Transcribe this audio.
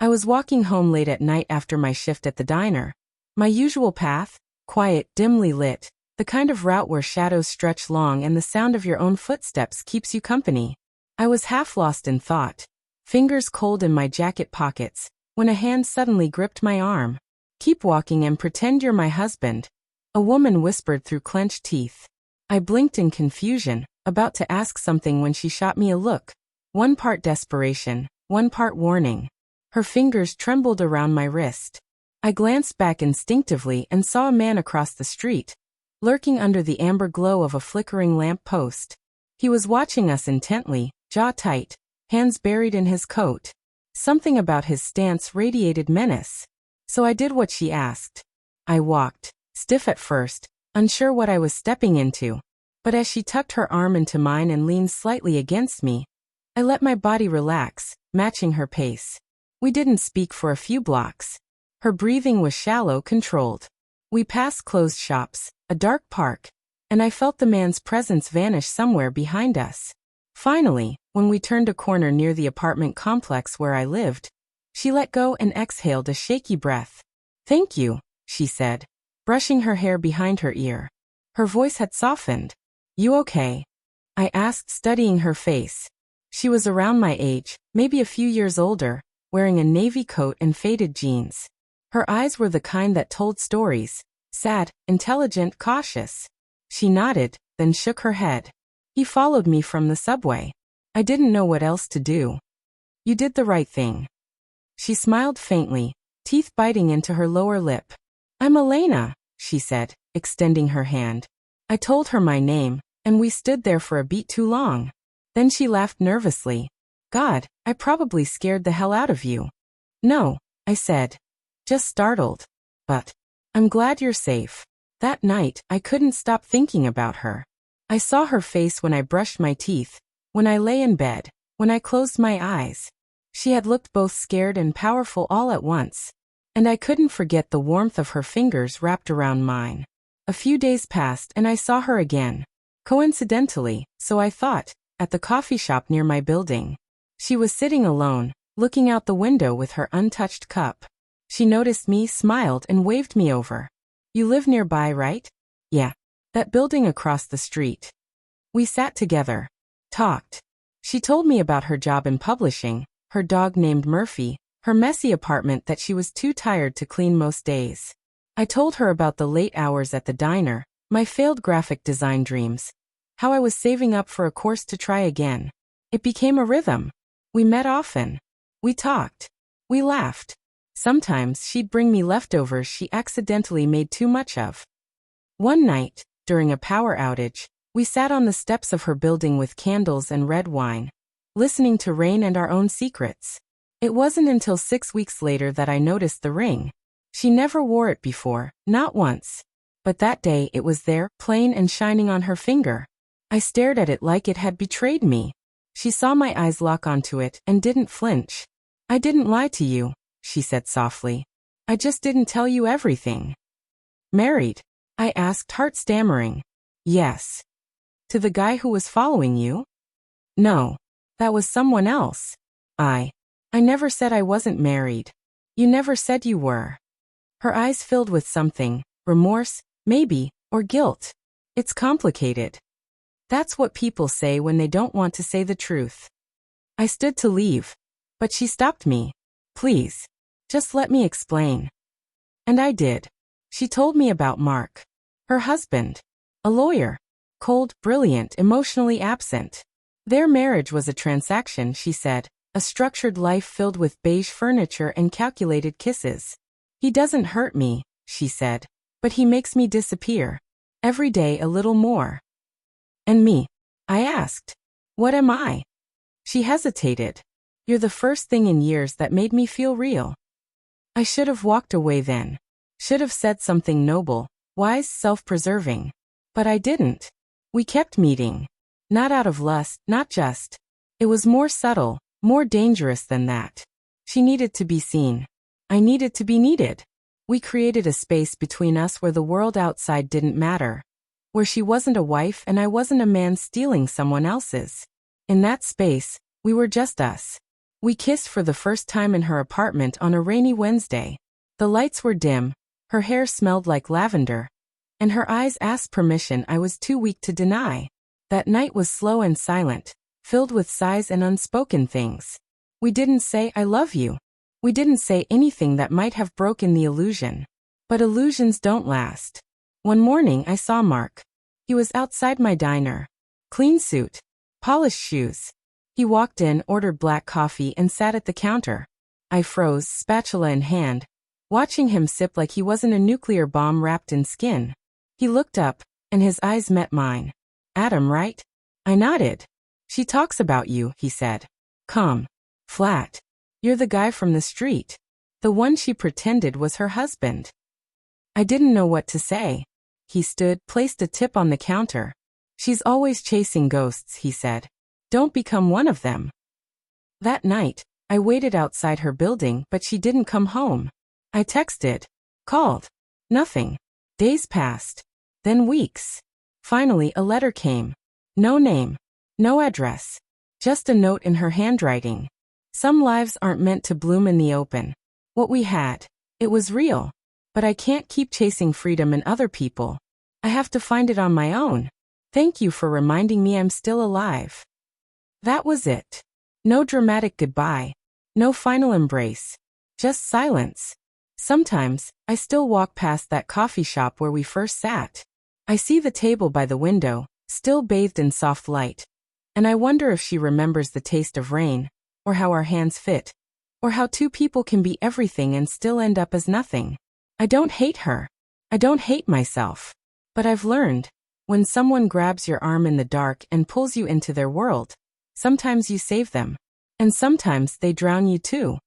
I was walking home late at night after my shift at the diner. My usual path, quiet, dimly lit, the kind of route where shadows stretch long and the sound of your own footsteps keeps you company. I was half lost in thought, fingers cold in my jacket pockets, when a hand suddenly gripped my arm. "Keep walking and pretend you're my husband," a woman whispered through clenched teeth. I blinked in confusion, about to ask something when she shot me a look, one part desperation, one part warning. Her fingers trembled around my wrist. I glanced back instinctively and saw a man across the street, lurking under the amber glow of a flickering lamp post. He was watching us intently, jaw tight, hands buried in his coat. Something about his stance radiated menace. So I did what she asked. I walked, stiff at first, unsure what I was stepping into. But as she tucked her arm into mine and leaned slightly against me, I let my body relax, matching her pace. We didn't speak for a few blocks. Her breathing was shallow, controlled. We passed closed shops, a dark park, and I felt the man's presence vanish somewhere behind us. Finally, when we turned a corner near the apartment complex where I lived, she let go and exhaled a shaky breath. "Thank you," she said, brushing her hair behind her ear. Her voice had softened. "You okay?" I asked, studying her face. She was around my age, maybe a few years older, wearing a navy coat and faded jeans. Her eyes were the kind that told stories, sad, intelligent, cautious. She nodded, then shook her head. "He followed me from the subway. I didn't know what else to do." "You did the right thing." She smiled faintly, teeth biting into her lower lip. "I'm Elena," she said, extending her hand. I told her my name, and we stood there for a beat too long. Then she laughed nervously. "God, I probably scared the hell out of you." "No," I said. "Just startled. But I'm glad you're safe." That night, I couldn't stop thinking about her. I saw her face when I brushed my teeth, when I lay in bed, when I closed my eyes. She had looked both scared and powerful all at once. And I couldn't forget the warmth of her fingers wrapped around mine. A few days passed and I saw her again. Coincidentally, so I thought, at the coffee shop near my building. She was sitting alone, looking out the window with her untouched cup. She noticed me, smiled, and waved me over. "You live nearby, right?" "Yeah. That building across the street." We sat together. Talked. She told me about her job in publishing, her dog named Murphy, her messy apartment that she was too tired to clean most days. I told her about the late hours at the diner, my failed graphic design dreams, how I was saving up for a course to try again. It became a rhythm. We met often. We talked. We laughed. Sometimes she'd bring me leftovers she accidentally made too much of. One night, during a power outage, we sat on the steps of her building with candles and red wine, listening to rain and our own secrets. It wasn't until 6 weeks later that I noticed the ring. She never wore it before, not once. But that day it was there, plain and shining on her finger. I stared at it like it had betrayed me. She saw my eyes lock onto it and didn't flinch. "I didn't lie to you," she said softly. "I just didn't tell you everything." "Married?" I asked, heart stammering. "Yes." "To the guy who was following you?" "No. That was someone else." I never said I wasn't married." "You never said you were." Her eyes filled with something, remorse, maybe, or guilt. "It's complicated." That's what people say when they don't want to say the truth. I stood to leave, but she stopped me. "Please, just let me explain." And I did. She told me about Mark, her husband, a lawyer, cold, brilliant, emotionally absent. Their marriage was a transaction, she said, a structured life filled with beige furniture and calculated kisses. "He doesn't hurt me," she said, "but he makes me disappear. Every day a little more." "And me?" I asked. "What am I?" She hesitated. "You're the first thing in years that made me feel real." I should have walked away then. Should have said something noble, wise, self-preserving. But I didn't. We kept meeting. Not out of lust, not just. It was more subtle, more dangerous than that. She needed to be seen. I needed to be needed. We created a space between us where the world outside didn't matter. Where she wasn't a wife and I wasn't a man stealing someone else's. In that space, we were just us. We kissed for the first time in her apartment on a rainy Wednesday. The lights were dim, her hair smelled like lavender, and her eyes asked permission I was too weak to deny. That night was slow and silent, filled with sighs and unspoken things. We didn't say I love you. We didn't say anything that might have broken the illusion. But illusions don't last. One morning I saw Mark. He was outside my diner. Clean suit, polished shoes. He walked in, ordered black coffee, and sat at the counter. I froze, spatula in hand, watching him sip like he wasn't a nuclear bomb wrapped in skin. He looked up, and his eyes met mine. Adam, right? I nodded. She talks about you, he said. Calm. Flat. You're the guy from the street. The one she pretended was her husband. I didn't know what to say. He stood, placed a tip on the counter. She's always chasing ghosts, he said. Don't become one of them. That night, I waited outside her building, but she didn't come home. I texted, called. Nothing. Days passed. Then weeks. Finally, a letter came. No name. No address. Just a note in her handwriting. Some lives aren't meant to bloom in the open. What we had, it was real. But I can't keep chasing freedom in other people. I have to find it on my own. Thank you for reminding me I'm still alive. That was it. No dramatic goodbye. No final embrace. Just silence. Sometimes, I still walk past that coffee shop where we first sat. I see the table by the window, still bathed in soft light. And I wonder if she remembers the taste of rain, or how our hands fit, or how two people can be everything and still end up as nothing. I don't hate her. I don't hate myself. But I've learned, when someone grabs your arm in the dark and pulls you into their world, sometimes you save them. And sometimes they drown you too.